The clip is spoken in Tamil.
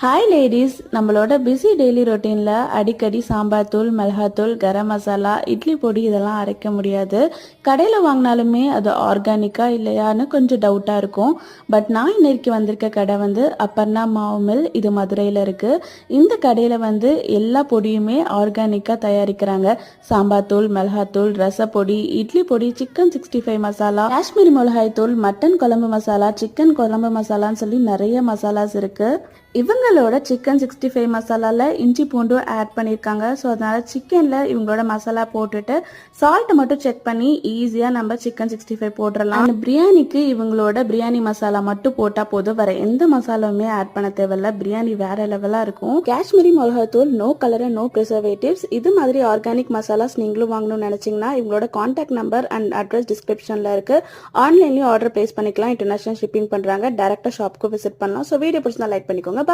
ஹாய் லேடிஸ், நம்மளோட பிஸி டெய்லி ரொட்டீனில் அடிக்கடி சாம்பார் தூள், மிளகாத்தூள், கரம் மசாலா, இட்லி பொடி இதெல்லாம் அரைக்க முடியாது. கடையில் வாங்கினாலுமே அது ஆர்கானிக்காக இல்லையான்னு கொஞ்சம் டவுட்டாக இருக்கும். பட் நான் இன்னைக்கு வந்திருக்க கடை வந்து அப்பர்ணா மாவு மில், இது மதுரையில் இருக்குது. இந்த கடையில் வந்து எல்லா பொடியுமே ஆர்கானிக்காக தயாரிக்கிறாங்க. சாம்பார் தூள், மிளகாத்தூள், ரசப்பொடி, இட்லி பொடி, சிக்கன் 65 மசாலா, காஷ்மீரி மிளகாய் தூள், மட்டன் குழம்பு மசாலா, சிக்கன் குழம்பு மசாலான்னு சொல்லி நிறைய மசாலாஸ் இருக்குது. இவங்களோட சிக்கன் 65 மசாலாவில் இஞ்சி பூண்டும் ஆட் பண்ணியிருக்காங்க. ஸோ அதனால் சிக்கனில் இவங்களோட மசாலா போட்டுட்டு சால்ட்டை மட்டும் செக் பண்ணி ஈஸியாக நம்ம சிக்கன் 65 போட்டுடலாம். அந்த பிரியாணிக்கு இவங்களோட பிரியாணி மசாலா மட்டும் போட்டால் போதும், வேறு எந்த மசாலாவுமே ஆட் பண்ண தேவையில்ல. பிரியாணி வேறு லெவலாக இருக்கும். காஷ்மீரி மிளகாத்தூள், no colour and no preservatives. இது மாதிரி ஆர்கானிக் மசாலாஸ் நீங்களும் வாங்கணும்னு நினச்சிங்கன்னா இவங்களோட கான்டாக்ட் நம்பர் அண்ட் அட்ரஸ் டிஸ்கிரிப்ஷனில் இருக்குது. ஆன்லைன்லேயும் ஆர்டர் ப்ளேஸ் பண்ணிக்கலாம். இன்டர்நேஷனல் ஷிப்பிங் பண்ணுறாங்க. டேரெக்டாக ஷாப்புக்கு விசிட் பண்ணலாம். ஸோ வீடியோ பிடிச்சா லைக் பண்ணிக்கோங்க.